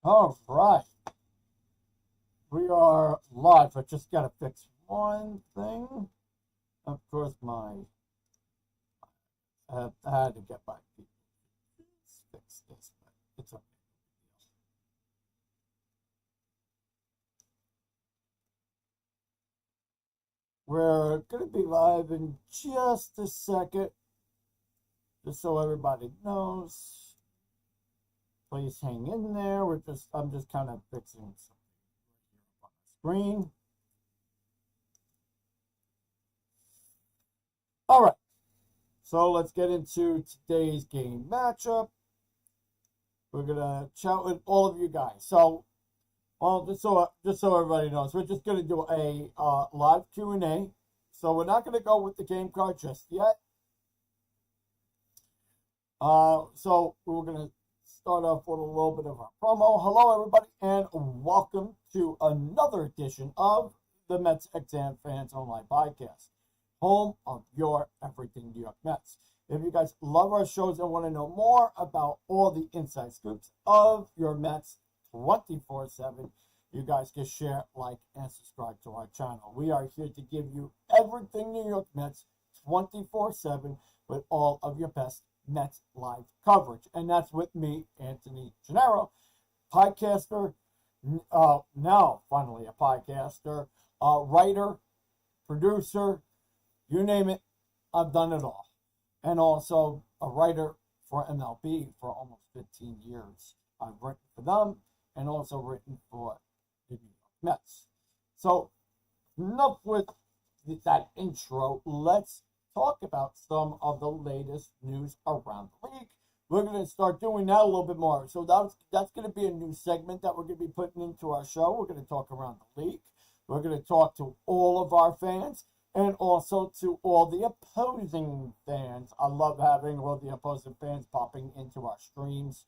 All right, we are live. I just got to fix one thing. Of course, I had to get my feet fix this, but it's okay. We're going to be live in just a second, just so everybody knows. Please hang in there. I'm just kind of fixing something on the screen. All right, so let's get into today's game matchup. We're gonna chat with all of you guys. So, just so everybody knows, we're just gonna do a live Q&A. So we're not gonna go with the game card just yet. So we're gonna start off with a little bit of our promo. Hello, everybody, and welcome to another edition of the MetsXMFanZone Live podcast, home of your everything New York Mets. If you guys love our shows and want to know more about all the inside scoops of your Mets 24/7, you guys can share, like, and subscribe to our channel. We are here to give you everything New York Mets 24/7 with all of your best Mets live coverage. And that's with me, Anthony Gennaro, podcaster, now finally a podcaster, writer, producer, you name it, I've done it all. And also a writer for MLB for almost 15 years. I've written for them and also written for the New York Mets. So enough with that intro. Let's talk about some of the latest news around the league. We're going to start doing that a little bit more. So that's going to be a new segment that we're going to be putting into our show. We're going to talk around the league. We're going to talk to all of our fans and also to all the opposing fans. I love having all the opposing fans popping into our streams.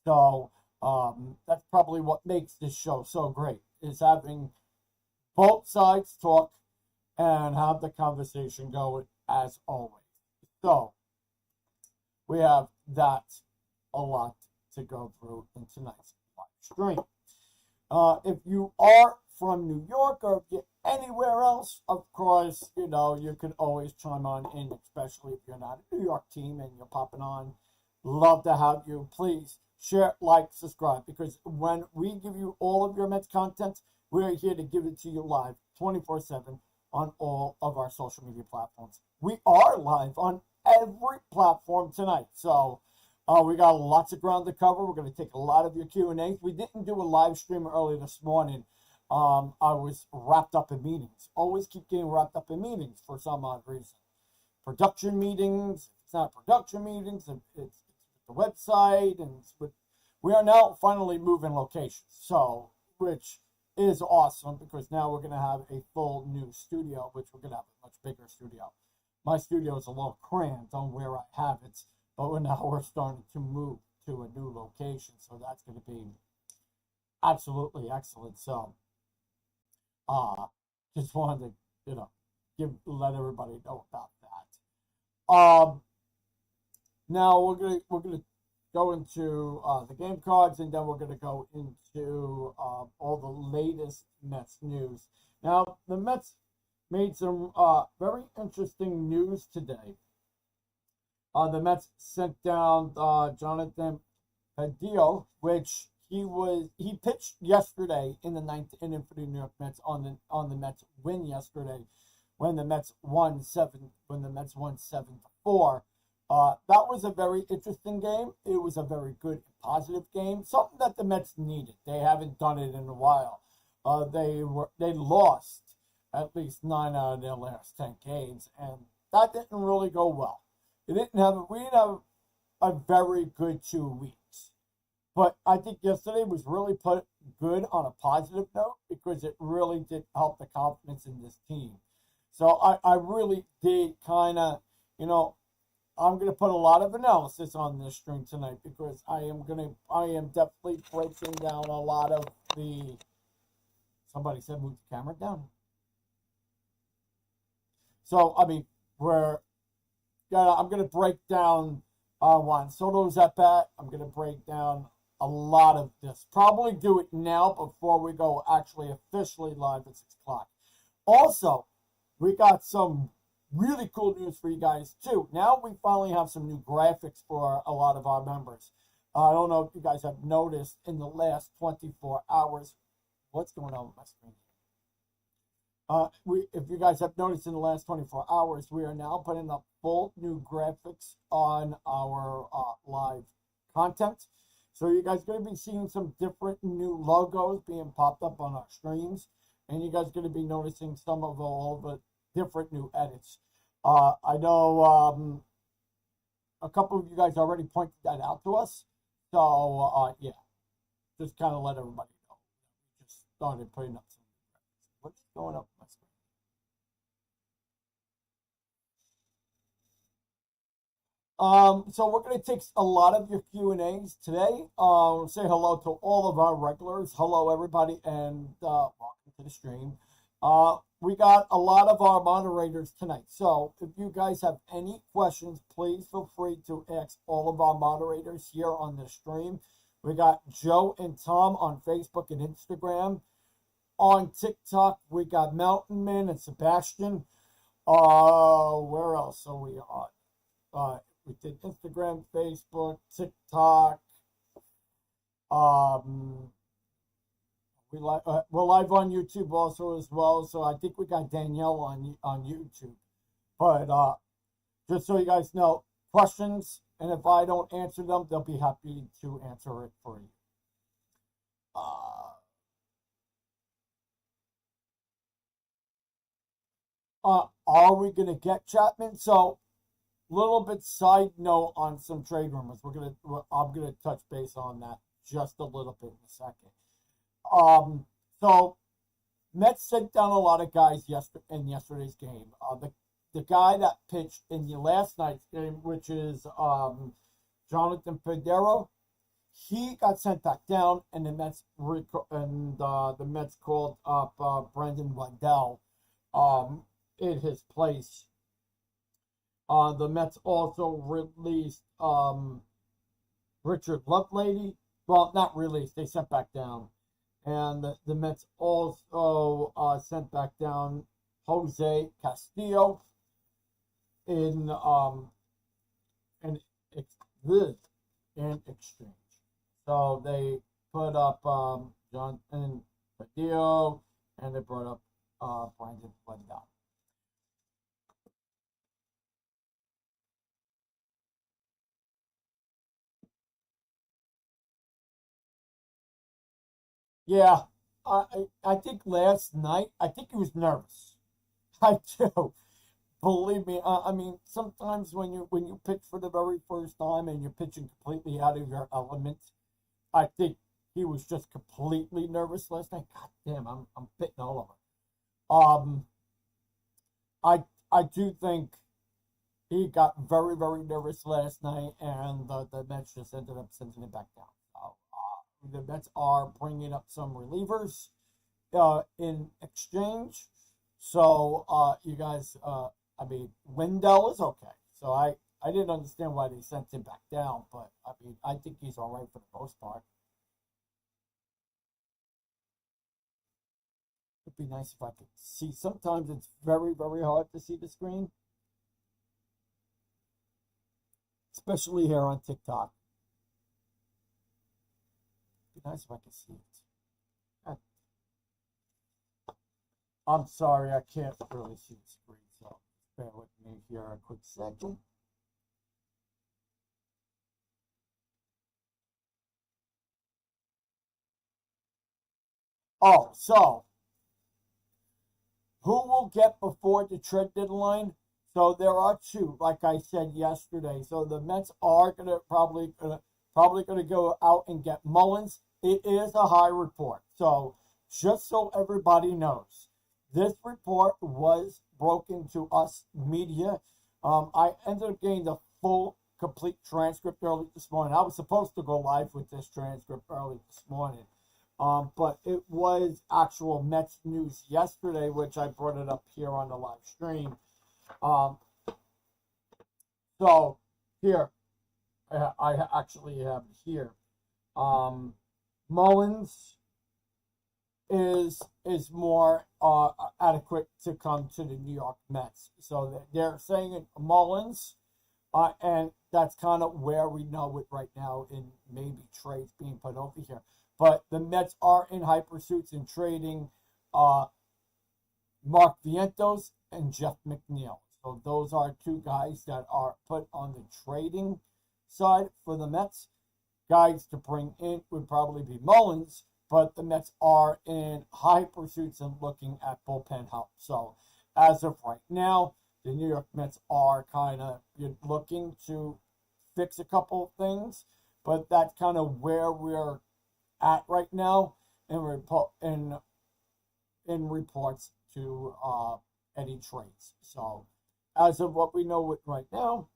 So that's probably what makes this show so great, is having both sides talk and have the conversation going as always. So we have that a lot to go through in tonight's live stream. If you are from New York or if you're anywhere else, of course, you can always chime on in, especially if you're not a New York team and you're popping on. Love to have you. Please share, like, subscribe, because when we give you all of your Mets content, we're here to give it to you live 24/7 on all of our social media platforms. We are live on every platform tonight. So we got lots of ground to cover. We're going to take a lot of your Q&As. We didn't do a live stream early this morning. I was wrapped up in meetings. Always keep getting wrapped up in meetings for some odd reason. Production meetings. It's not production meetings. It's the website. And we are now finally moving locations. So, which is awesome, because now we're going to have a full new studio, which we're going to have a much bigger studio. My studio is a little cramped on where I have it, but now we're starting to move to a new location. So that's going to be absolutely excellent. So, just wanted to, let everybody know about that. Now we're gonna go into the game cards, and then we're gonna go into all the latest Mets news. Now the Mets made some very interesting news today. The Mets sent down Jonathan Padillo, which he pitched yesterday in the ninth inning for the New York Mets on the Mets win yesterday, when the Mets won 7-4. That was a very interesting game. It was a very good, positive game. Something that the Mets needed. They haven't done it in a while. They lost at least 9 out of their last 10 games, and that didn't really go well. We didn't have a very good 2 weeks. But I think yesterday was really put good on a positive note, because it really did help the confidence in this team. So I really did kind of, I'm going to put a lot of analysis on this stream tonight, because I am definitely breaking down a lot of somebody said move the camera down. So, I mean, I'm going to break down Juan Soto's at bat. I'm going to break down a lot of this. Probably do it now before we go actually officially live at 6 o'clock. Also, we got some really cool news for you guys too. Now we finally have some new graphics for a lot of our members. I don't know if you guys have noticed in the last 24 hours. What's going on with my screen? If you guys have noticed in the last 24 hours, we are now putting up full new graphics on our live content. So you guys are going to be seeing some different new logos being popped up on our streams. And you guys are going to be noticing some of all the different new edits. I know a couple of you guys already pointed that out to us. So, yeah, just kind of let everybody know. Just started putting up some graphics. What's going up my screen? So we're going to take a lot of your Q&As today. Say hello to all of our regulars. Hello, everybody, and welcome to the stream. We got a lot of our moderators tonight. So if you guys have any questions, please feel free to ask all of our moderators here on the stream. We got Joe and Tom on Facebook and Instagram. On TikTok, we got Mountain Man and Sebastian. Where else are we on? We did Instagram, Facebook, TikTok. We're live on YouTube also as well. So I think we got Danielle on YouTube. But just so you guys know, questions, and if I don't answer them, they'll be happy to answer it for you. Are we going to get Chapman? So, little bit side note on some trade rumors. I'm gonna touch base on that just a little bit in a second. So Mets sent down a lot of guys in yesterday's game. The guy that pitched in the last night's game, which is Jonathan Federo, he got sent back down, and the Mets called up Brendan Waddell in his place. The Mets also released Richard Lovelady. Well, not released. They sent back down. And the Mets also sent back down Jose Castillo in exchange. So they put up Jonathan Castillo, and they brought up Brandon Waddell. Yeah, I think last night, I think he was nervous. I do. Believe me, I mean, sometimes when you pitch for the very first time and you're pitching completely out of your element, I think he was just completely nervous last night. God damn, I'm pitching all over. I do think he got very, very nervous last night, and the Mets just ended up sending it back down. The Mets are bringing up some relievers in exchange. So, you guys, I mean, Wendell is okay. So I didn't understand why they sent him back down, but I mean, I think he's all right for the most part. It'd be nice if I could see. Sometimes it's very, very hard to see the screen, especially here on TikTok. It'd be nice if I could see it. I'm sorry, I can't really see the screen, so bear with me here a quick second. Oh, so who will get before the trade deadline? So there are two, like I said yesterday. So the Mets are probably gonna go out and get Mullins. It is a high report. So just so everybody knows, this report was broken to us media. I ended up getting the full, complete transcript early this morning. I was supposed to go live with this transcript early this morning. But it was actual Mets news yesterday, which I brought it up here on the live stream. So here, I actually have here. Um, Mullins is more adequate to come to the New York Mets. So they're saying Mullins, and that's kind of where we know it right now in maybe trades being put over here. But the Mets are in high pursuits in trading Mark Vientos and Jeff McNeil. So those are two guys that are put on the trading side for the Mets. Guys to bring in would probably be Mullins, but the Mets are in high pursuits and looking at bullpen help. So as of right now, the New York Mets are kind of looking to fix a couple of things, but that's kind of where we're at right now in reports to any trades. So as of what we know right now,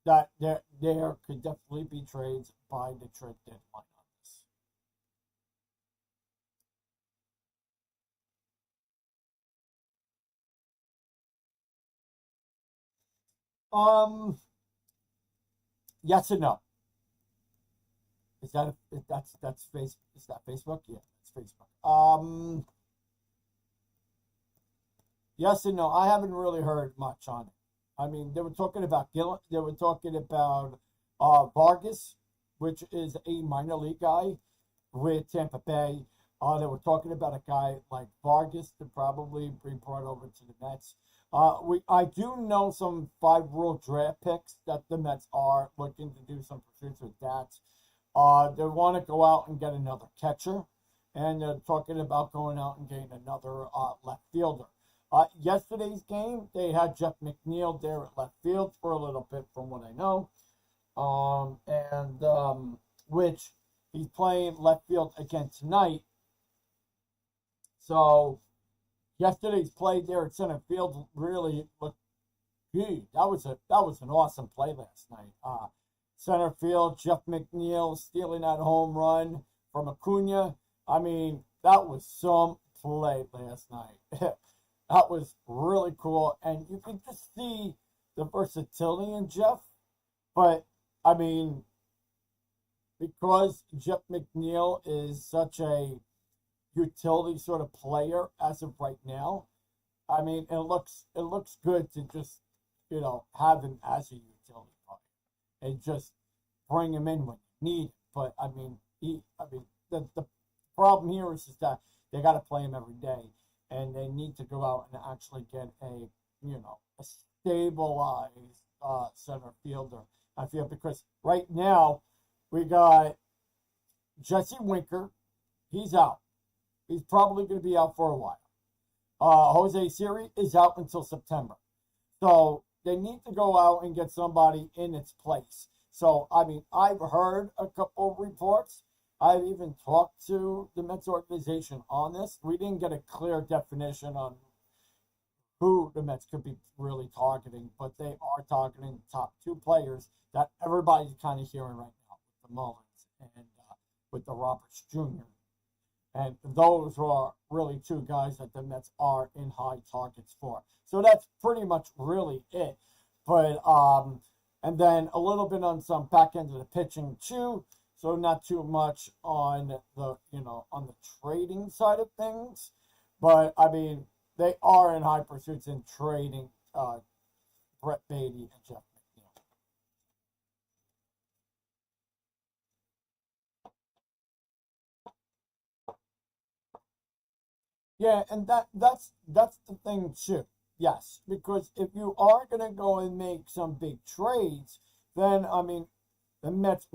that there could definitely be trades by the trade deadline on this. Yes and no. Is that that's face? Is that Facebook? Yeah, it's Facebook. Yes and no. I haven't really heard much on it. I mean, they were talking about Gillen. They were talking about Vargas, which is a minor league guy with Tampa Bay. They were talking about a guy like Vargas to probably be brought over to the Mets. I do know some 5 rule draft picks that the Mets are looking to do some pursuits with that. They want to go out and get another catcher, and they're talking about going out and getting another left fielder. Yesterday's game, they had Jeff McNeil there at left field for a little bit, from what I know, which he's playing left field again tonight. So yesterday's play there at center field really looked good. That was an awesome play last night. Center field, Jeff McNeil stealing that home run from Acuna. I mean, that was some play last night. That was really cool, and you can just see the versatility in Jeff. But I mean, because Jeff McNeil is such a utility sort of player as of right now, I mean, it looks good to just have him as a utility player and just bring him in when you need it. But the problem here is that they got to play him every day, and they need to go out and actually get a stabilized center fielder. I feel, because right now we got Jesse Winker. He's out. He's probably going to be out for a while. Jose Siri is out until September. So they need to go out and get somebody in its place. So, I mean, I've heard a couple of reports. I've even talked to the Mets organization on this. We didn't get a clear definition on who the Mets could be really targeting, but they are targeting the top 2 players that everybody's kind of hearing right now, with the Mullins and with the Roberts Jr. And those are really 2 guys that the Mets are in high targets for. So that's pretty much really it. But and then a little bit on some back end of the pitching too. So not too much on the on the trading side of things. But I mean, they are in high pursuits in trading Brett Beatty and Jeff McNeil. Yeah, and that's the thing too. Yes, because if you are gonna go and make some big trades, then I mean, the Mets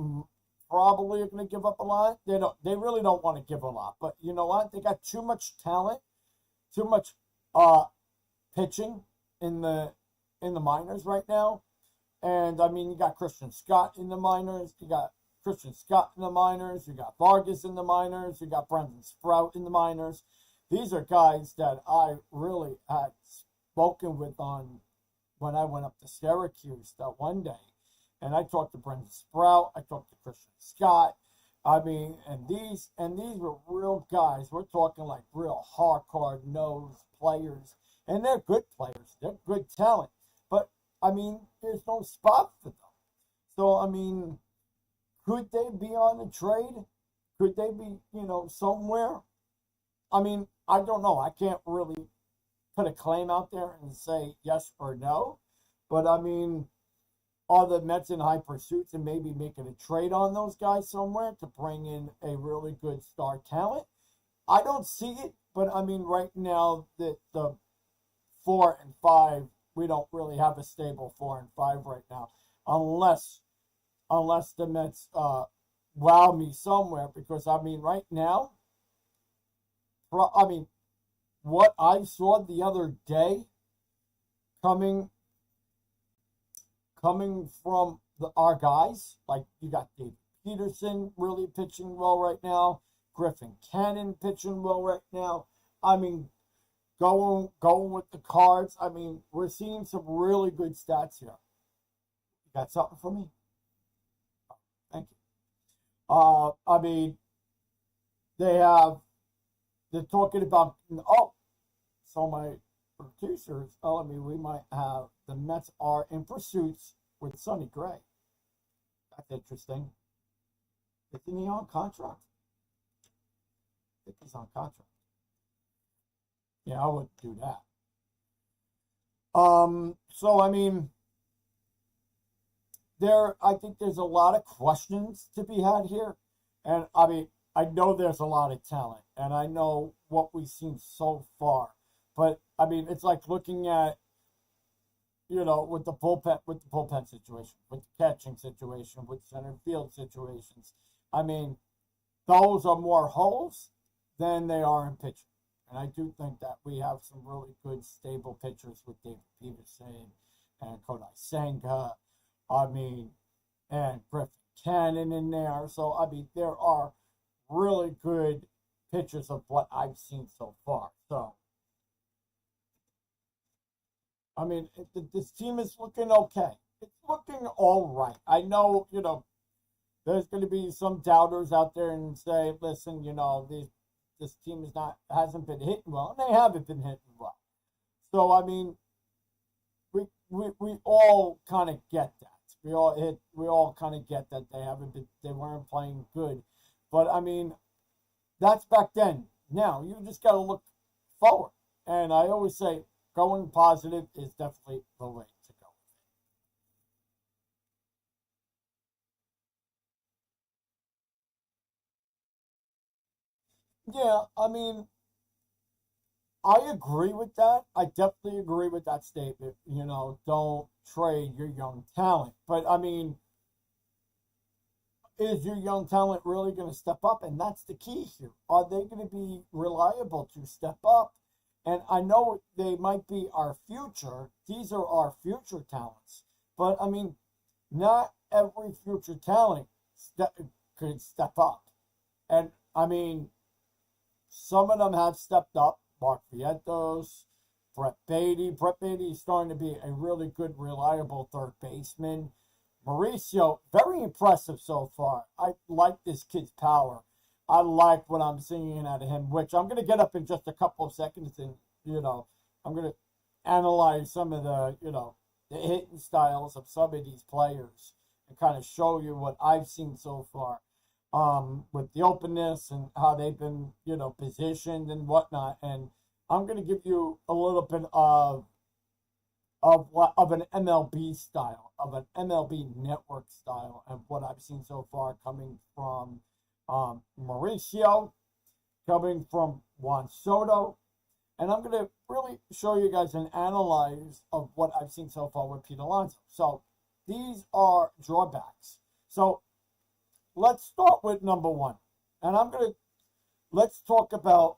probably are gonna give up a lot. They really don't want to give a lot, but you know what? They got too much talent, too much uh pitching in the minors right now. And I mean, you got Christian Scott in the minors. You got Christian Scott in the minors. You got Vargas in the minors. You got Brendan Sprout in the minors. These are guys that I really had spoken with on when I went up to Syracuse that one day. And I talked to Brendan Sprout. I talked to Christian Scott. I mean, and these were real guys. We're talking like real hardcore nosed players. And they're good players. They're good talent. But I mean, there's no spot for them. So I mean, Could they be on a trade? Could they be, somewhere? I mean, I don't know. I can't really put a claim out there and say yes or no. But I mean, are the Mets in high pursuits and maybe making a trade on those guys somewhere to bring in a really good star talent? I don't see it, but I mean, right now the 4 and 5, we don't really have a stable 4 and 5 right now, unless the Mets wow me somewhere. Because I mean, right now, I mean, what I saw the other day coming from our guys, like you got David Peterson really pitching well right now, Griffin Cannon pitching well right now. I mean, going with the Cards. I mean, we're seeing some really good stats here. You got something for me? Thank you. I mean, they're talking about, so my producers telling me we might have the Mets are in pursuits with Sonny Gray. That's interesting. Isn't he on contract? I think he's on contract. Yeah, I wouldn't do that. So I mean, I think there's a lot of questions to be had here. And I mean, I know there's a lot of talent, and I know what we've seen so far. But I mean, it's like looking at, with the bullpen situation, with the catching situation, with center field situations. I mean, those are more holes than they are in pitching. And I do think that we have some really good, stable pitchers with David Peterson and Kodai Senga. I mean, and Griffin Cannon in there. So, I mean, there are really good pitchers of what I've seen so far. So, I mean, this team is looking okay. It's looking all right. I know, there's going to be some doubters out there and say, listen, this team hasn't been hitting well, and they haven't been hitting well. So I mean, we all kind of get that. We all kind of get that they weren't playing good. But I mean, that's back then. Now you just got to look forward. And I always say, going positive is definitely the way to go. Yeah, I mean, I agree with that. I definitely agree with that statement. Don't trade your young talent. But I mean, is your young talent really going to step up? And that's the key here. Are they going to be reliable to step up? And I know they might be our future. These are our future talents. But I mean, not every future talent could step up. And I mean, some of them have stepped up. Mark Vientos, Brett Beatty. Brett Beatty is starting to be a really good, reliable third baseman. Mauricio, very impressive so far. I like this kid's power. I like what I'm seeing out of him, which I'm going to get up in just a couple of seconds and, I'm going to analyze some of the hitting styles of some of these players and kind of show you what I've seen so far. With the openness and how they've been, positioned and whatnot. And I'm going to give you a little bit of an MLB style, of an MLB network style, and what I've seen so far coming from Mauricio, coming from Juan Soto. And I'm going to really show you guys an analyze of what I've seen so far with Pete Alonso. So these are drawbacks. So let's start with number one. And let's talk about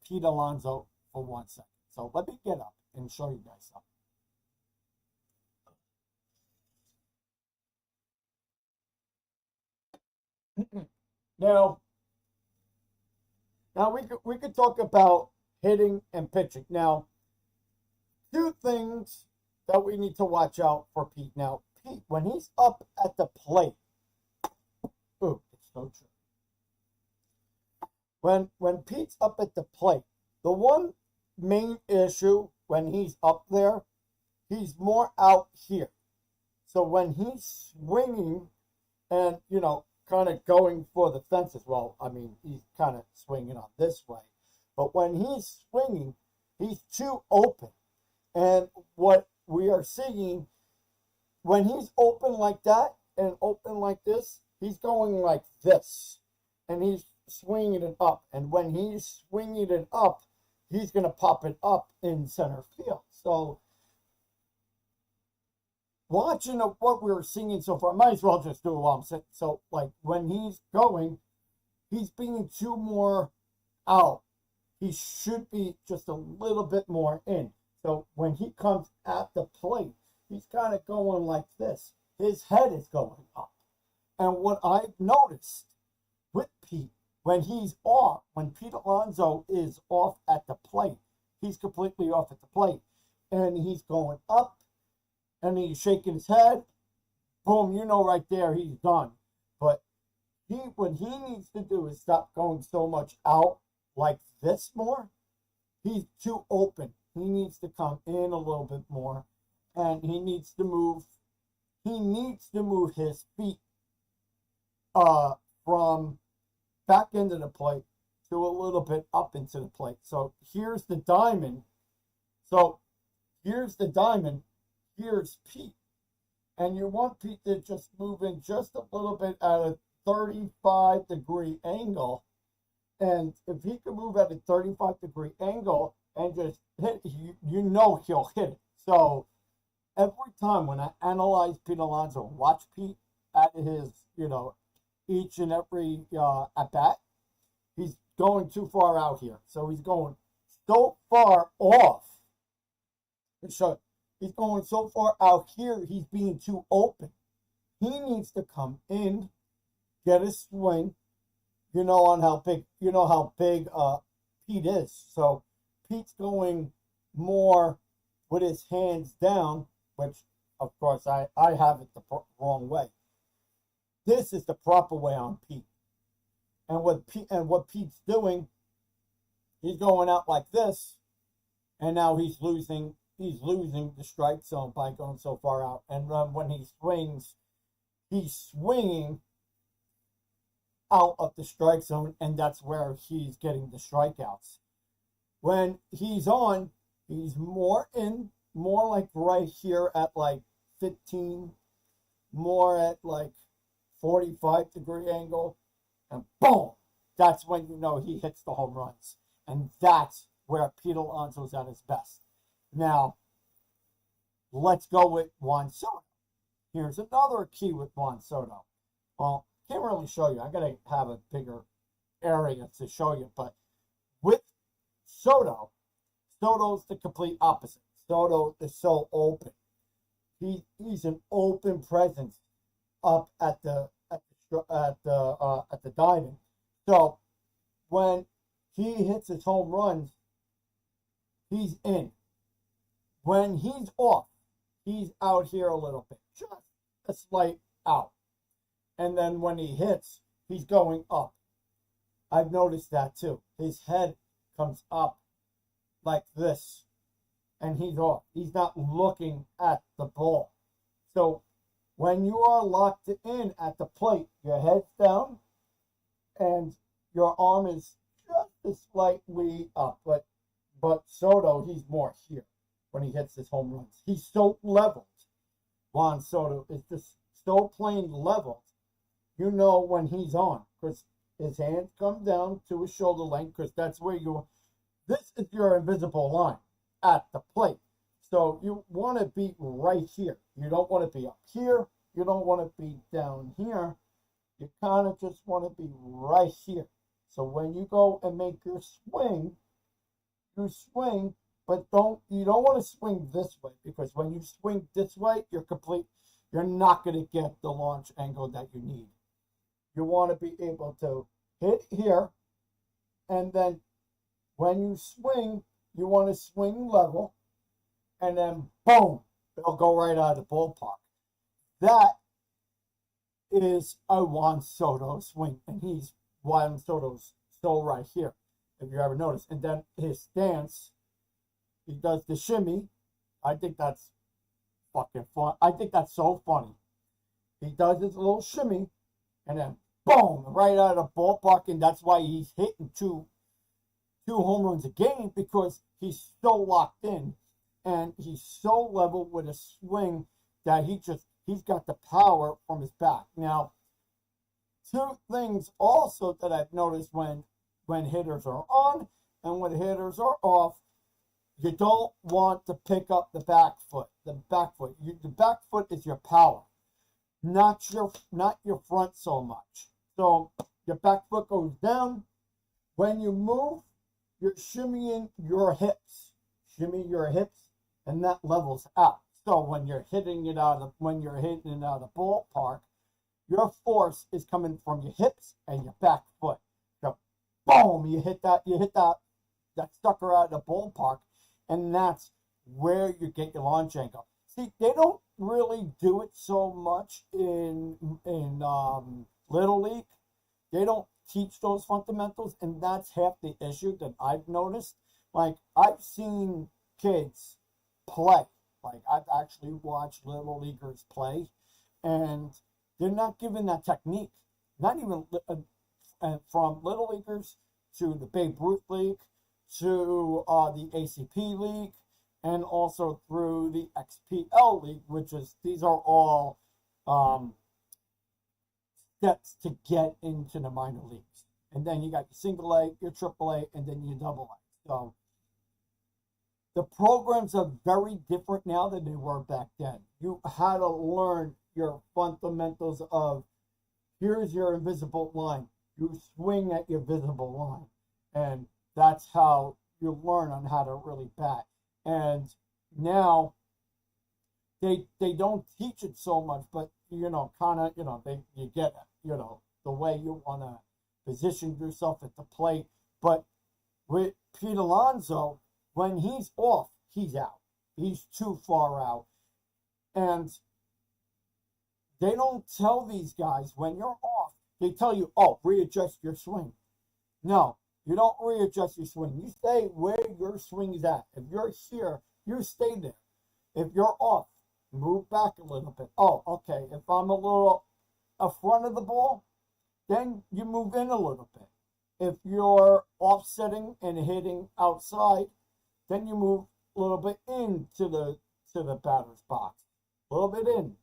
Pete Alonso for 1 second. So let me get up and show you guys something. Now we could talk about hitting and pitching. Now, two things that we need to watch out for Pete. Now, Pete, when he's up at the plate, ooh, it's so true. When Pete's up at the plate, the one main issue when he's up there, he's more out here. So when he's swinging and, kind of going for the fences, well, I mean, he's kind of swinging on this way. But when he's swinging, he's too open. And what we are seeing, when he's open like that and open like this, he's going like this. And he's swinging it up. And when he's swinging it up, he's going to pop it up in center field. So watching what we're seeing so far, might as well just do it while I'm sitting. So, like, when he's going, he's being too more out. He should be just a little bit more in. So when he comes at the plate, he's kind of going like this. His head is going up. And what I've noticed with Pete, when he's off, when Pete Alonso is off at the plate, he's completely off at the plate. And he's going up, and he's shaking his head. Boom, right there, he's done. But what he needs to do is stop going so much out like this more. He's too open. He needs to come in a little bit more, and he needs to move his feet from back into the plate to a little bit up into the plate. So here's the diamond. Here's Pete. And you want Pete to just move in just a little bit at a 35-degree angle. And if he can move at a 35-degree angle and just hit, he'll hit it. So every time when I analyze Pete Alonso, watch Pete at his, each and every at bat, he's going too far out here. So he's going so far off. So he's going so far out here, he's being too open. He needs to come in, get a swing. On how big Pete is. So Pete's going more with his hands down, which of course I have it the wrong way. This is the proper way on Pete. And what Pete's doing, he's going out like this, and now he's losing the strike zone by going so far out. And when he swings, he's swinging out of the strike zone, and that's where he's getting the strikeouts. When he's on, he's more like right here at like 15, more at like 45-degree angle, and boom, that's when he hits the home runs. And that's where Pete Alonso's at his best. Now, let's go with Juan Soto. Here's another key with Juan Soto. Well, can't really show you. I gotta have a bigger area to show you. But with Soto's the complete opposite. Soto is so open. He's an open presence up at the diamond. So when he hits his home runs, he's in. When he's off, he's out here a little bit, just a slight out. And then when he hits, he's going up. I've noticed that too. His head comes up like this, and he's off. He's not looking at the ball. So when you are locked in at the plate, your head's down, and your arm is just slightly up. But Soto, he's more here when he hits his home runs. He's so leveled. Juan Soto is just so plain leveled. When he's on, because his hands come down to his shoulder length, because that's where this is your invisible line at the plate. So you want to be right here. You don't want to be up here. You don't want to be down here. You kind of just want to be right here. So when you go and make your swing, you swing, but you don't want to swing this way, because when you swing this way, you're not going to get the launch angle that you need. You want to be able to hit here, and then when you swing, you want to swing level, and then boom, it'll go right out of the ballpark. That is a Juan Soto swing, and Juan Soto's still right here, if you ever notice. And then his stance, he does the shimmy. I think that's fucking fun. I think that's so funny. He does his little shimmy, and then boom, right out of the ballpark, and that's why he's hitting two home runs a game, because he's so locked in and he's so level with a swing that he's got the power from his back. Now, two things also that I've noticed when hitters are on and when hitters are off, you don't want to pick up the back foot. The back foot is your power, not your front so much. So your back foot goes down. When you move, you're shimmying your hips. Shimmy your hips, and that levels out. So when you're hitting it out of the ballpark, your force is coming from your hips and your back foot. So boom, you hit that sucker out of the ballpark, and that's where you get your launch angle. See, they don't really do it so much in Little League. They don't teach those fundamentals, and that's half the issue that I've noticed. Like, I've seen kids play. Like, I've actually watched Little Leaguers play, and they're not given that technique. Not even from Little Leaguers to the Babe Ruth League to the ACP League, and also through the XPL League, these are all steps to get into the minor leagues. And then you got your single A, your triple A, and then your double A. So the programs are very different now than they were back then. You had to learn your fundamentals of, here's your invisible line. You swing at your visible line. And that's how you learn on how to really bat. And now they don't teach it so much, but you get the way you want to position yourself at the plate. But with Pete Alonso, when he's off, he's out. He's too far out. And they don't tell these guys when you're off. They tell you, readjust your swing. No, you don't readjust your swing. You stay where your swing is at. If you're here, you stay there. If you're off, move back a little bit. Oh, okay. If I'm a little front of the ball, then you move in a little bit. If you're offsetting and hitting outside, then you move a little bit into the batter's box. A little bit in.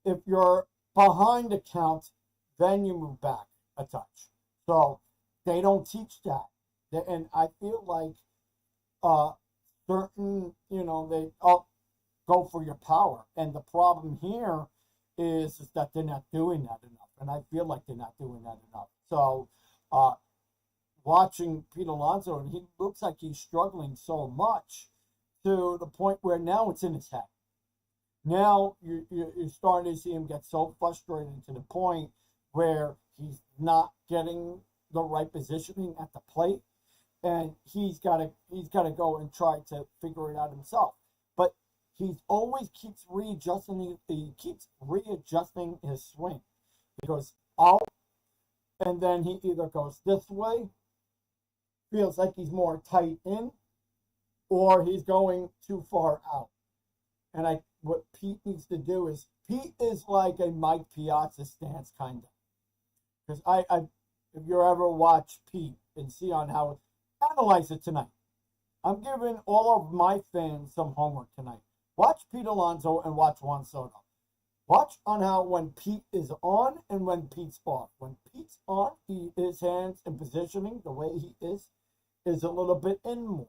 If you're behind the count, then you move back a touch. So they don't teach that. And I feel like certain, they go for your power. And the problem here is that they're not doing that enough. And I feel like they're not doing that enough. So watching Pete Alonso, and he looks like he's struggling so much to the point where now it's in his head. Now you're starting to see him get so frustrated to the point where he's not getting the right positioning at the plate, and he's got to go and try to figure it out himself. But he always keeps readjusting. He keeps readjusting his swing. He goes out, and then he either goes this way, feels like he's more tight in, or he's going too far out. And what Pete needs to do is, Pete is like a Mike Piazza stance, kind of. Because if you ever watch Pete and see on how, analyze it tonight. I'm giving all of my fans some homework tonight. Watch Pete Alonso and watch Juan Soto. Watch on how when Pete is on and when Pete's off. When Pete's on, his hands and positioning, the way he is a little bit in more.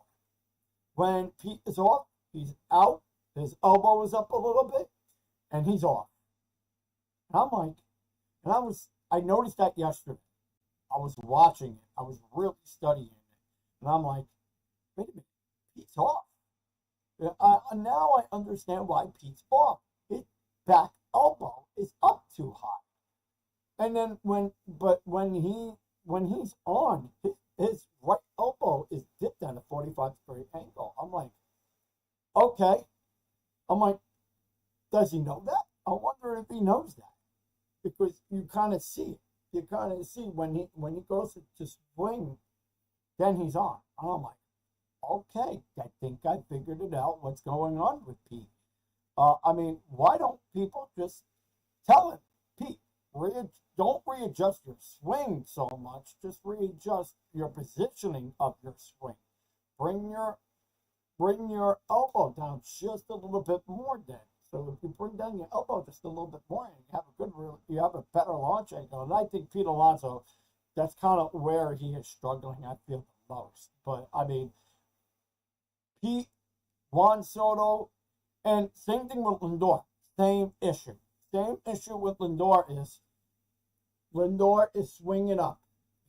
When Pete is off, he's out, his elbow is up a little bit, and he's off. And I'm like, I noticed that yesterday. I was watching it. I was really studying it. And I'm like, wait a minute, Pete's off. Now I understand why Pete's off. His back elbow is up too high. And then when he's on, his right elbow is dipped at a 45-degree angle. I'm like, okay. I'm like, does he know that? I wonder if he knows that. Because you kind of see it. You kind of see when he goes to swing, then he's on. And I'm like, okay, I think I figured it out what's going on with Pete. I mean, why don't people just tell him, Pete, don't readjust your swing so much. Just readjust your positioning of your swing. Bring your bring your elbow down just a little bit more then. So if you bring down your elbow just a little bit more, and you have a better launch angle. And I think Pete Alonso, that's kind of where he is struggling, I feel, the most. But I mean, Pete, Juan Soto, and same thing with Lindor. Same issue. Same issue with Lindor is swinging up.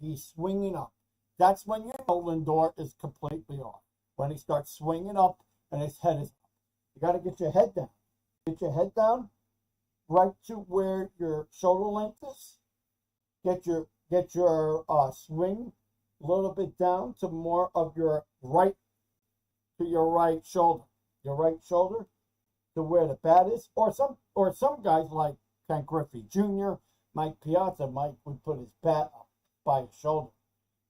He's swinging up. That's when you know Lindor is completely off. When he starts swinging up and his head is up. You got to get your head down. Get your head down right to where your shoulder length is. Get your swing a little bit down to more of your right shoulder. Your right shoulder to where the bat is. Or some guys like Ken Griffey Jr., Mike Piazza, Mike would put his bat up by his shoulder.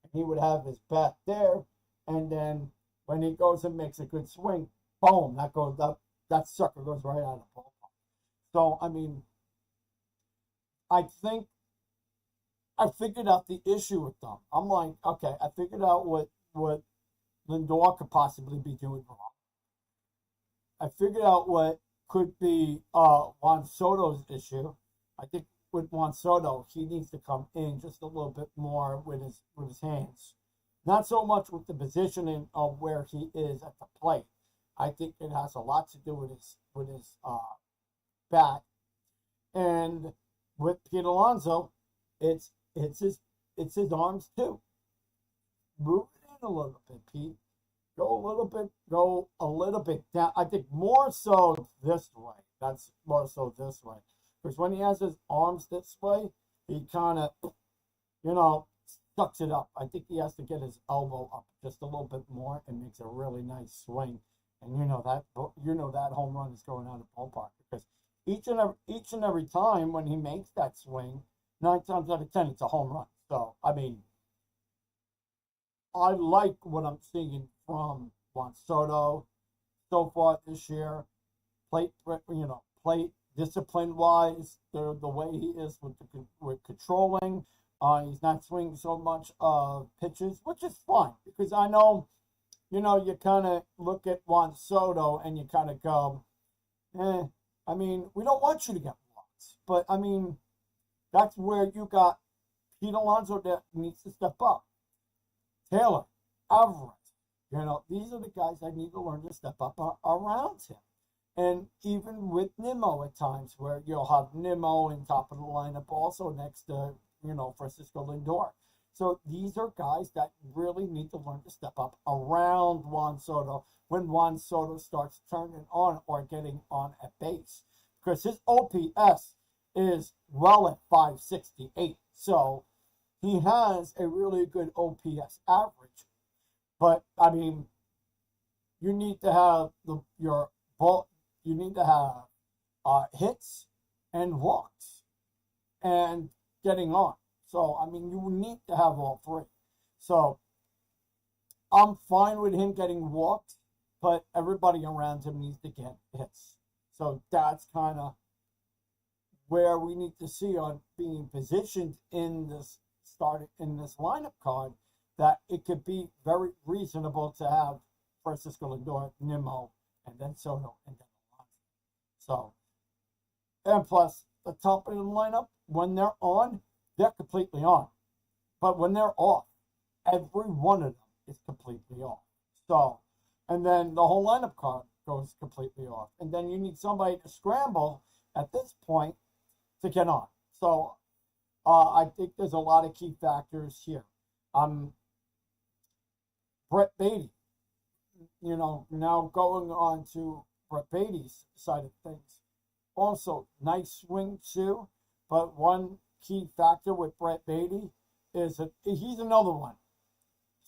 And he would have his bat there, and then when he goes and makes a good swing, boom, that sucker goes right out of the ballpark. So, I mean, I think I figured out the issue with them. I'm like, okay, I figured out what Lindor could possibly be doing wrong. I figured out what could be Juan Soto's issue. I think with Juan Soto, he needs to come in just a little bit more with his hands. Not so much with the positioning of where he is at the plate. I think it has a lot to do with his bat. And with Pete Alonso, it's his arms too. Move it in a little bit, Pete. Go a little bit down. I think more so this way. That's more so this way. Because when he has his arms this way, he kind of, sucks it up. I think he has to get his elbow up just a little bit more and makes a really nice swing. And that home run is going out of the ballpark because each and every time when he makes that swing, 9 times out of 10 it's a home run. So I mean, I like what I'm seeing from Juan Soto so far this year. Plate discipline wise, the way he is with controlling. He's not swinging so much pitches, which is fine because I know, you kind of look at Juan Soto and you kind of go, I mean, we don't want you to get walks, but I mean, that's where you got Pete Alonso that needs to step up. Taylor, Alvarez, these are the guys that need to learn to step up around him. And even with Nimmo at times, where you'll have Nimmo in top of the lineup also next to, Francisco Lindor. So these are guys that really need to learn to step up around Juan Soto when Juan Soto starts turning on or getting on at base. Because his OPS is well at 568. So he has a really good OPS average. But, I mean, you need to have hits and walks and getting on. So, I mean, you need to have all three. So, I'm fine with him getting walked, but everybody around him needs to get hits. So, that's kind of where we need to see on being positioned in this lineup card, that it could be very reasonable to have Francisco Lindor, Nimmo, and then Soto, and then Alonso. So, and plus, the top of the lineup, when they're on, they're completely on. But when they're off, every one of them is completely off. So, and then the whole lineup card goes completely off. And then you need somebody to scramble at this point to get on. So, I think there's a lot of key factors here. Brett Beatty, now going on to Brett Beatty's side of things. Also, nice swing too, but one key factor with Brett Beatty is that he's another one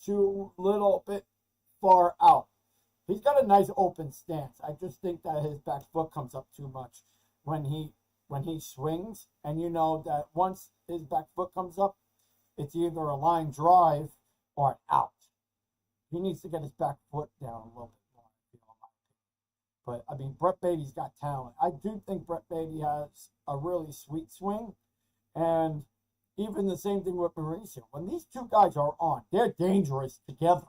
too little bit far out. He's got a nice open stance. I just think that his back foot comes up too much when he swings, and that once his back foot comes up, it's either a line drive or an out. He needs to get his back foot down a little bit more, But, I mean, Brett Beatty's got talent. I do think Brett Beatty has a really sweet swing. And even the same thing with Mauricio. When these two guys are on, they're dangerous together.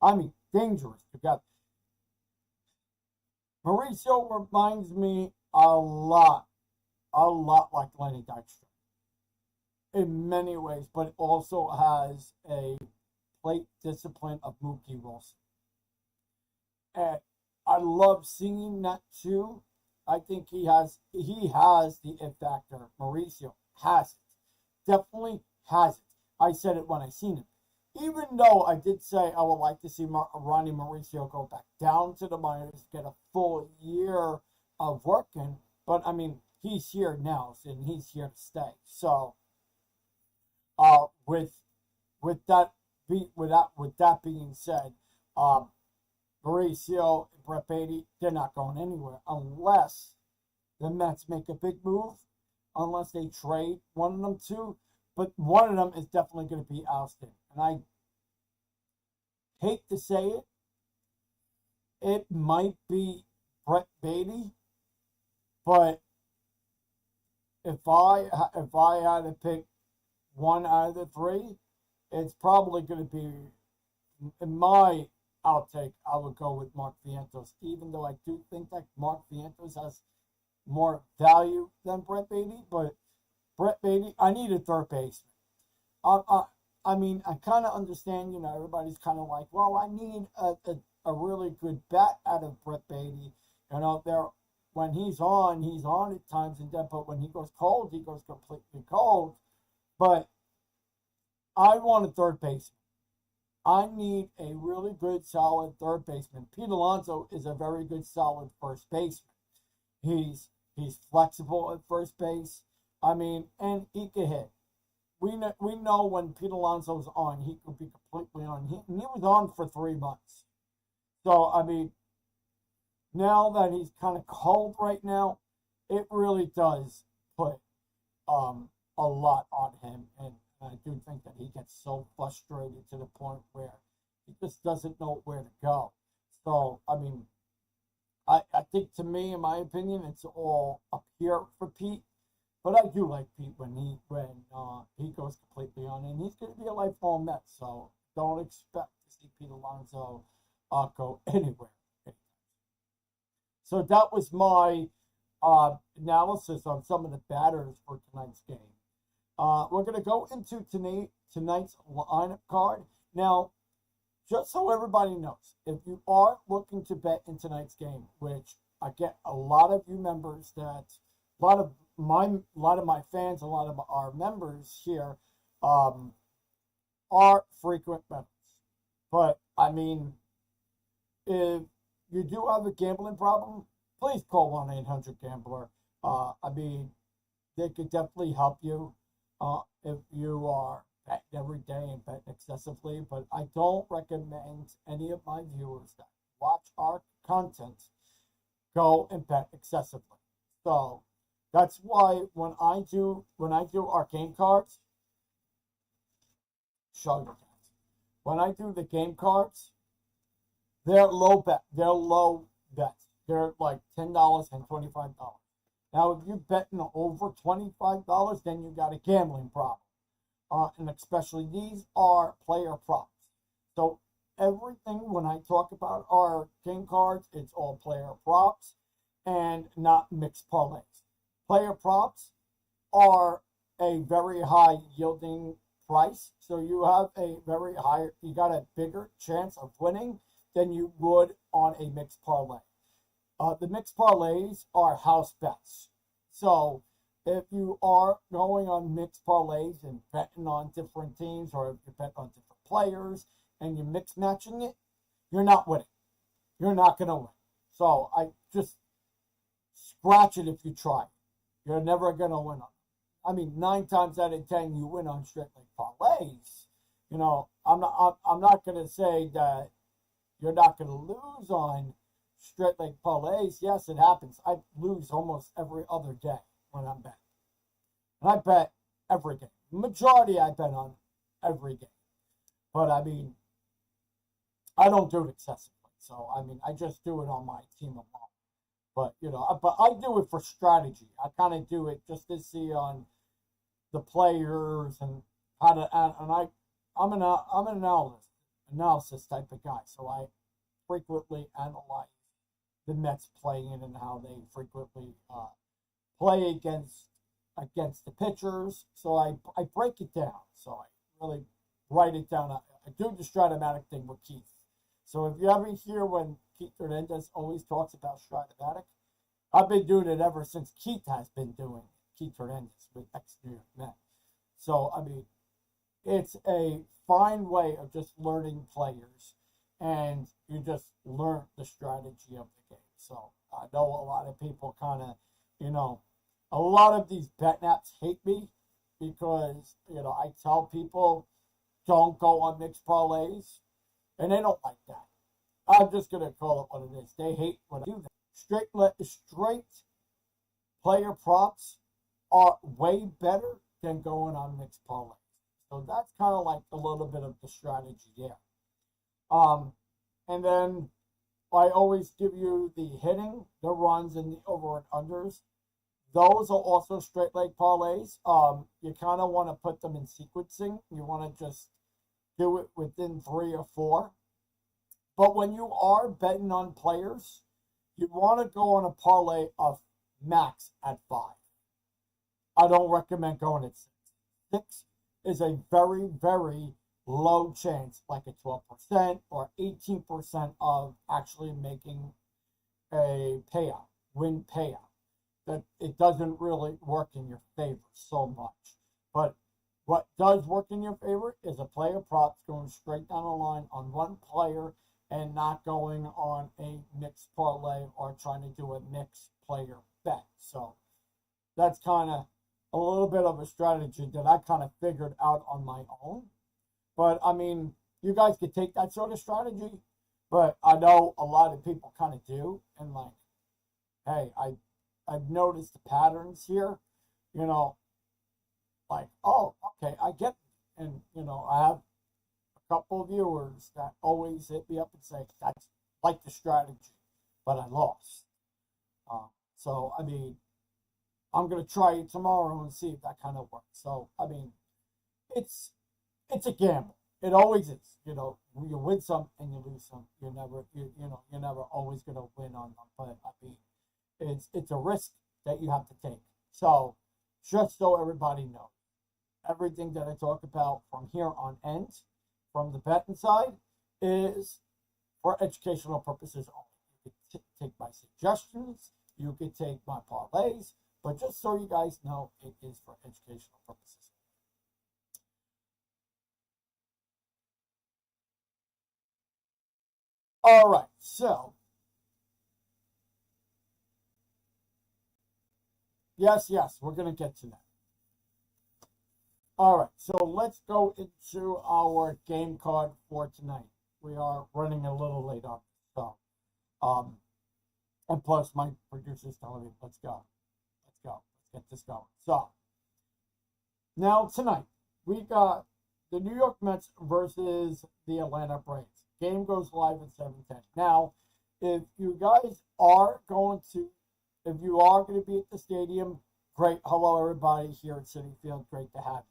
I mean, dangerous together. Mauricio reminds me a lot like Lenny Dykstra in many ways, but also has a plate discipline of Mookie Wilson. And I love seeing that too. I think he has the it factor. Mauricio has it. Definitely has it. I said it when I seen him. Even though I did say I would like to see Ronnie Mauricio go back down to the minors, get a full year of working, but I mean, he's here now, and he's here to stay. So, with that being said, Mauricio and Brett Beatty, they're not going anywhere unless the Mets make a big move, unless they trade one of them two. But one of them is definitely going to be ousted. And I hate to say it, it might be Brett Beatty, but if I had to pick one out of the three, it's probably going to be, in my outtake, I would go with Mark Vientos, even though I do think that Mark Vientos has more value than Brett Beatty. But Brett Beatty, I need a third baseman. I mean, I kind of understand, everybody's kind of like, well, I need a really good bat out of Brett Beatty. When he's on at times, but when he goes cold, he goes completely cold. But I want a third baseman. I need a really good, solid third baseman. Pete Alonso is a very good, solid first baseman. He's flexible at first base. I mean, and he can hit. We know when Pete Alonso's on, he could be completely on. He was on for 3 months. So, I mean, now that he's kind of cold right now, it really does put a lot on him. And I do think that he gets so frustrated to the point where he just doesn't know where to go. So, I mean, I think, to me, in my opinion, it's all up here for Pete. But I do like Pete when he goes completely on, and he's going to be a lifelong Met. So don't expect to see Pete Alonso go anywhere. So that was my analysis on some of the batters for tonight's game. We're going to go into tonight's lineup card. Now, just so everybody knows, if you are looking to bet in tonight's game, which I get a lot of you members, a lot of my fans, a lot of our members here are frequent members. But I mean, if you do have a gambling problem, please call 1-800-GAMBLER. I mean, they could definitely help you if you are betting every day and betting excessively. But I don't recommend any of my viewers that watch our content go and bet excessively. So that's why when I do our game cards, show you guys. When I do the game cards, they're low bets. They're like $10 and $25. Now, if you're betting over $25, then you got a gambling problem. And especially these are player props. So everything when I talk about our game cards, it's all player props and not mixed parlays. Player props are a very high yielding price. So you have you got a bigger chance of winning than you would on a mixed parlay. The mixed parlays are house bets. So if you are going on mixed parlays and betting on different teams, or if you bet on different players and you're mix matching it, you're not winning. You're not going to win. So I just scratch it if you try. You're never going to win on it. I mean, 9 times out of 10, you win on strictly parlays. I'm not going to say that you're not going to lose on straight leg parlays. Yes, it happens. I lose almost every other day when I'm betting. And I bet every game. Majority I bet on every game. But I don't do it excessively. So, I just do it on my team alone. But but I do it for strategy. I kind of do it just to see on the players and how to. And I'm an analysis type of guy, so I frequently analyze the Mets playing and how they frequently play against the pitchers. So I break it down. So I really write it down. I do the Stratomatic thing with Keith. So if you ever hear when Keith Hernandez always talks about Stratomatic, I've been doing it ever since Keith has been doing it. Keith Hernandez with ex-New York Mets. So I mean, it's a fine way of just learning players, and you just learn the strategy of the game. So I know a lot of people kind of, a lot of these bet apps hate me because, I tell people don't go on mixed parlays, and they don't like that. I'm just going to call it what it is. They hate when I do that. Straight player props are way better than going on mixed parlays. So that's kind of like a little bit of the strategy there. And then I always give you the hitting, the runs, and the over and unders. Those are also straight leg parlays. You kind of want to put them in sequencing. You want to just do it within 3 or 4. But when you are betting on players, you want to go on a parlay of max at 5. I don't recommend going at 6. 6 is a very, very low chance, like a 12% or 18% of actually making a payout, win payout. That it doesn't really work in your favor so much. But what does work in your favor is a player props going straight down the line on one player and not going on a mixed parlay or trying to do a mixed player bet. So that's kind of a little bit of a strategy that I kind of figured out on my own. But I mean, you guys could take that sort of strategy, but I know a lot of people kind of do. And like, hey, I've noticed the patterns here, like, oh, okay, I get it. And, I have a couple of viewers that always hit me up and say, that's like the strategy, but I lost. So, I mean, I'm going to try it tomorrow and see if that kind of works. So, I mean, it's a gamble. It always is. You win some and you lose some. You're never always going to win on them. But, I mean, it's a risk that you have to take. So, just so everybody knows, everything that I talk about from here on end, from the betting side, is for educational purposes only. You can take my suggestions, you can take my parlays, but just so you guys know, it is for educational purposes. All right, so yes, we're going to get to that. All right, so let's go into our game card for tonight. We are running a little late on this, so and plus my producer's telling me, let's go, let's get this going. So now tonight we got the New York Mets versus the Atlanta Braves. Game goes live at 7:10. Now, if you guys are if you are going to be at the stadium, great. Hello, everybody here at Citi Field. Great to have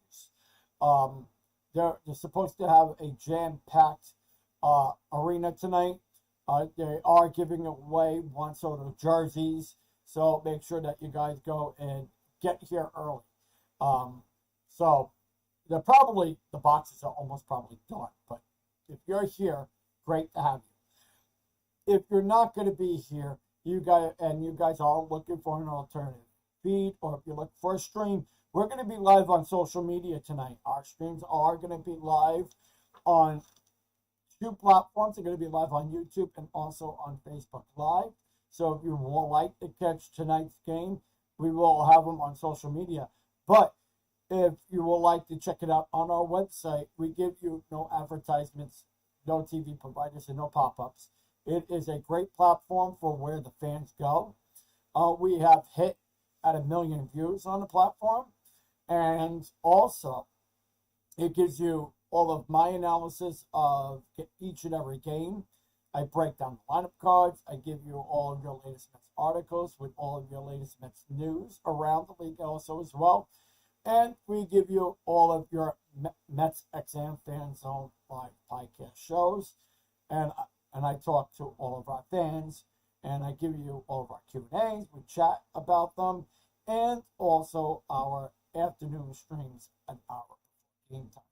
you. They're supposed to have a jam-packed arena tonight. They are giving away one sort of jerseys, so make sure that you guys go and get here early. So the boxes are almost probably done, but if you're here, great to have you. If you're not going to be here, you guys are looking for an alternative feed, or if you're looking for a stream, we're going to be live on social media tonight. Our streams are going to be live on 2 platforms. They're going to be live on YouTube and also on Facebook Live. So if you would like to catch tonight's game, we will have them on social media. But if you would like to check it out on our website, we give you no advertisements, no TV providers, and no pop-ups. It is a great platform for where the fans go. We have hit at 1 million views on the platform. And also, it gives you all of my analysis of each and every game. I break down the lineup cards. I give you all of your latest Mets articles with all of your latest Mets news around the league also as well. And we give you all of your MetsXMFanZone live podcast shows. And I talk to all of our fans. And I give you all of our Q&As. We chat about them. And also our afternoon streams an hour before game time.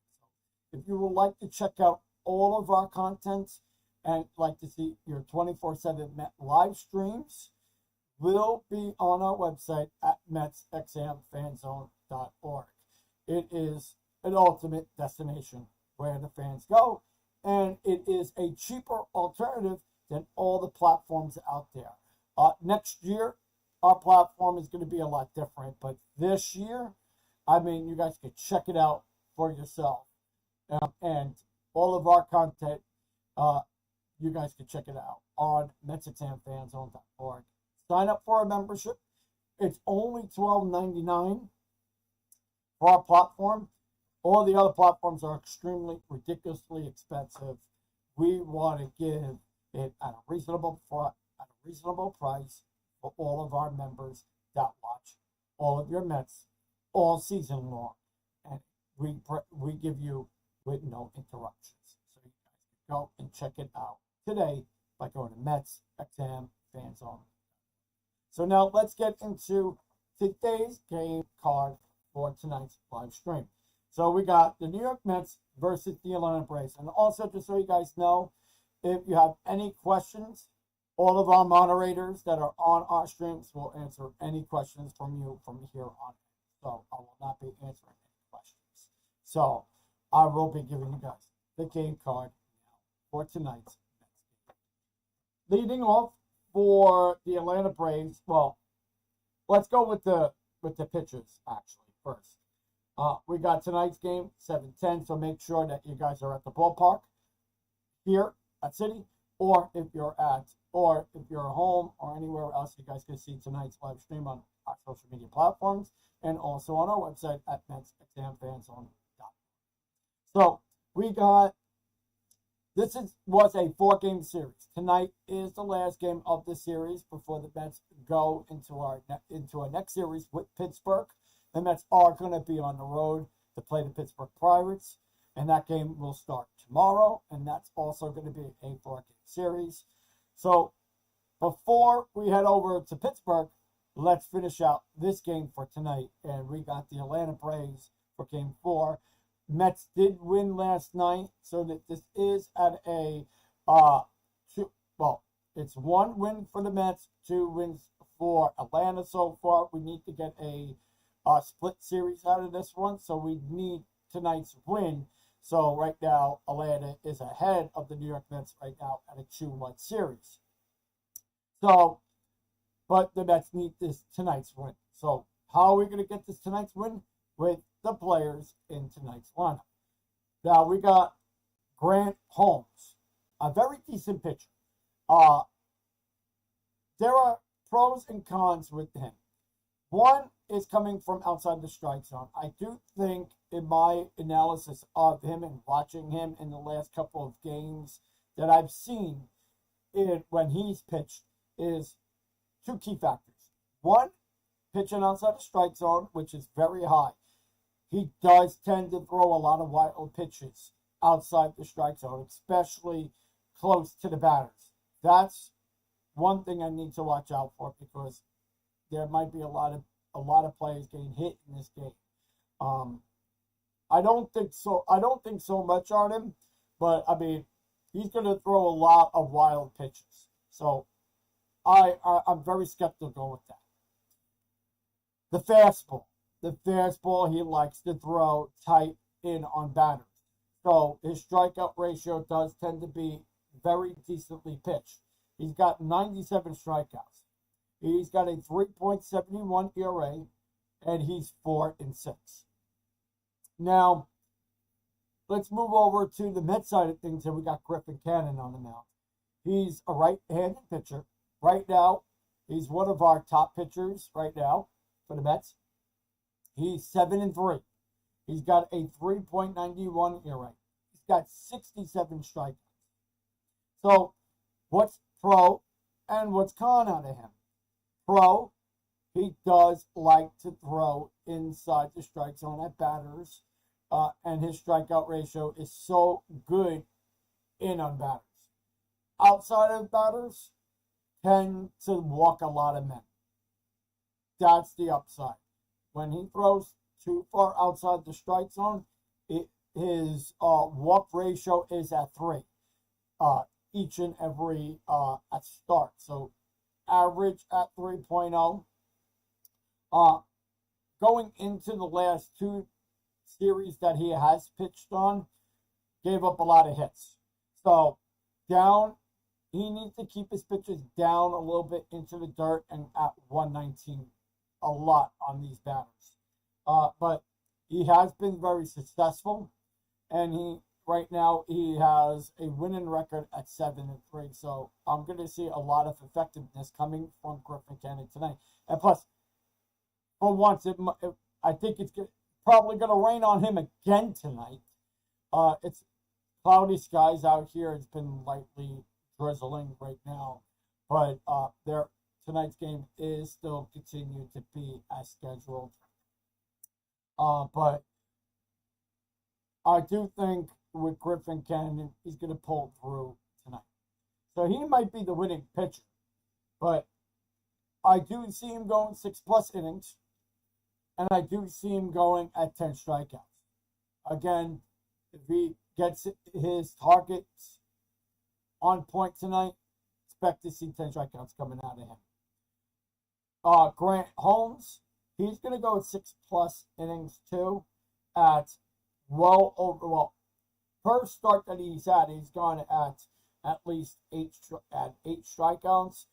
So if you would like to check out all of our content and like to see your 24/7 Met live streams, will be on our website at MetsXMFanZone.org. It is an ultimate destination where the fans go, and it is a cheaper alternative than all the platforms out there. Next year, our platform is going to be a lot different, but this year, I mean, you guys can check it out for yourself. And all of our content, you guys can check it out on MetsXMFanZone.org. Sign up for a membership. It's only $12.99 for our platform. All the other platforms are extremely ridiculously expensive. We want to give it at a reasonable price for all of our members that watch all of your Mets all season long, and we give you with no interruptions. So you guys can go and check it out today by going to MetsXMFanZone. So now let's get into today's game card for tonight's live stream. So we got the New York Mets versus the Atlanta Braves. And also, just so you guys know, if you have any questions, all of our moderators that are on our streams will answer any questions from you from here on. So I will not be answering any questions. So I will be giving you guys the game card now for tonight's Mets game. Leading off for the Atlanta Braves, well, let's go with the pitchers actually first. We got tonight's game 7:10, so make sure that you guys are at the ballpark here at City, or if you're home or anywhere else, you guys can see tonight's live stream on our social media platforms and also on our website at MetsXMFanZone.com. So we got was a 4-game series. Tonight is the last game of the series before the Mets go into our next series with Pittsburgh. The Mets are going to be on the road to play the Pittsburgh Pirates, and that game will start tomorrow, and that's also going to be a 4-game series. So before we head over to Pittsburgh, let's finish out this game for tonight, and we got the Atlanta Braves for Game 4. Mets did win last night, so that this is at a it's 1 win for the Mets, 2 wins for Atlanta so far. We need to get a split series out of this one, so we need tonight's win. So right now, Atlanta is ahead of the New York Mets right now at a 2-1 series. So, but the Mets need this tonight's win. So how are we going to get this tonight's win? With the players in tonight's lineup. Now we got Grant Holmes, a very decent pitcher. There are pros and cons with him. One is coming from outside the strike zone. I do think, in my analysis of him and watching him in the last couple of games that I've seen when he's pitched, is 2 key factors. One, pitching outside the strike zone, which is very high. He does tend to throw a lot of wild pitches outside the strike zone, especially close to the batters. That's one thing I need to watch out for, because there might be a lot of players getting hit in this game. I don't think so much on him, but I mean, he's going to throw a lot of wild pitches. So I'm very skeptical with that. The fastball he likes to throw tight in on batters. So his strikeout ratio does tend to be very decently pitched. He's got 97 strikeouts. He's got a 3.71 ERA, and he's 4-6. Now, let's move over to the Mets side of things, and we got Griffin Cannon on the mound. He's a right-handed pitcher. Right now, he's one of our top pitchers right now for the Mets. He's 7-3. He's got a 3.91 ERA. He's got 67 strikeouts. So what's pro and what's con out of him. Pro, he does like to throw inside the strike zone at batters, and his strikeout ratio is so good in on batters. Outside of batters, tend to walk a lot of men. That's the upside. When he throws too far outside the strike zone, his walk ratio is at 3 each and every at start. So average at 3.0. Going into the last 2 series that he has pitched on, gave up a lot of hits. So down, he needs to keep his pitches down a little bit into the dirt and at 119 a lot on these batters. But he has been very successful, and right now he has a winning record at 7-3. So I'm going to see a lot of effectiveness coming from Griffin Canning tonight. And plus, for once, I think it's probably going to rain on him again tonight. It's cloudy skies out here. It's been lightly drizzling right now, but tonight's game is still continued to be as scheduled. But I do think with Griffin Canning, he's going to pull through tonight. So he might be the winning pitcher, but I do see him going 6+ innings, and I do see him going at 10 strikeouts. Again, if he gets his targets on point tonight, expect to see 10 strikeouts coming out of him. Grant Holmes, he's going to go at 6+ innings too, at first start that he's gone at least 8 strikeouts.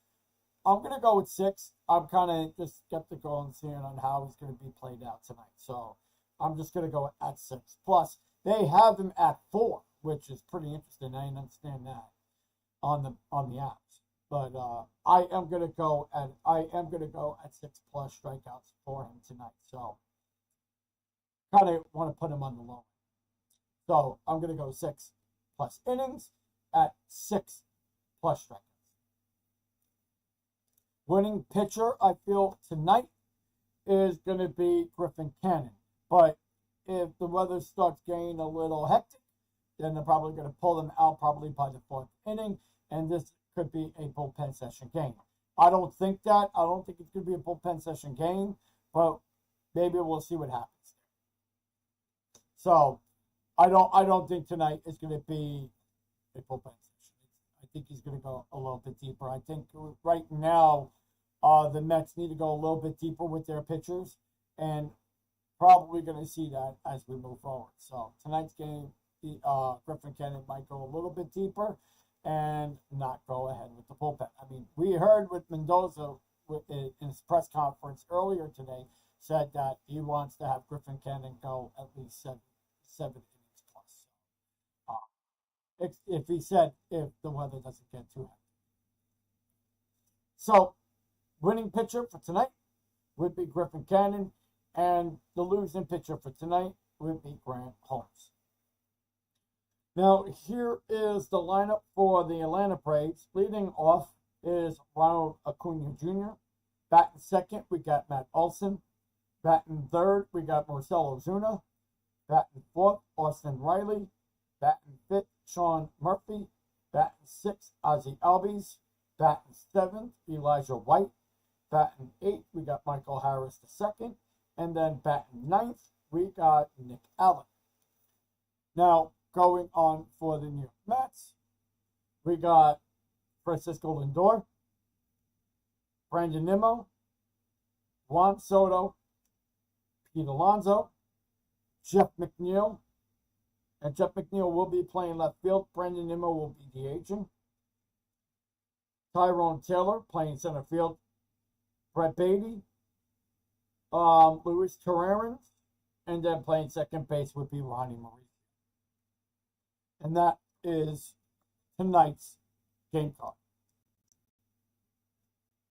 I'm going to go with 6. I'm kind of just skeptical and seeing on how he's going to be played out tonight. So I'm just going to go at 6. Plus, they have him at 4, which is pretty interesting. I didn't understand that on the apps. But I am going to go at 6+ strikeouts for him tonight. So kind of want to put him on the low. So I'm going to go 6+ innings at 6+ strikeouts. Winning pitcher, I feel, tonight is going to be Griffin Canning. But if the weather starts getting a little hectic, then they're probably going to pull them out probably by the 4th inning, and this could be a bullpen session game. I don't think that. I don't think it's going to be a bullpen session game, but maybe we'll see what happens. So I don't think tonight is going to be a bullpen session. I think he's going to go a little bit deeper. I think right now the Mets need to go a little bit deeper with their pitchers, and probably going to see that as we move forward. So tonight's game, Griffin Canning might go a little bit deeper and not go ahead with the bullpen. I mean, we heard with Mendoza in his press conference earlier today said that he wants to have Griffin Canning go at least seven innings plus. If the weather doesn't get too hot. So, winning pitcher for tonight would be Griffin Canning, and the losing pitcher for tonight would be Grant Holmes. Now, here is the lineup for the Atlanta Braves. Leading off is Ronald Acuna Jr. Batting second, we got Matt Olson. Batting third, we got Marcell Ozuna. Batting fourth, Austin Riley. Batting fifth, Sean Murphy. Batting sixth, Ozzie Albies. Batting seventh, Elijah White. Batting eighth, we got Michael Harris II. And then batting ninth, we got Nick Allen. Now, going on for the New York Mets, we got Francisco Lindor, Brandon Nimmo, Juan Soto, Pete Alonso, Jeff McNeil, and Jeff McNeil will be playing left field. Brandon Nimmo will be DHing. Tyrone Taylor playing center field. Brett Baty, Luis Torrens, and then playing second base would be Ronnie Mauricio. And that is tonight's game card.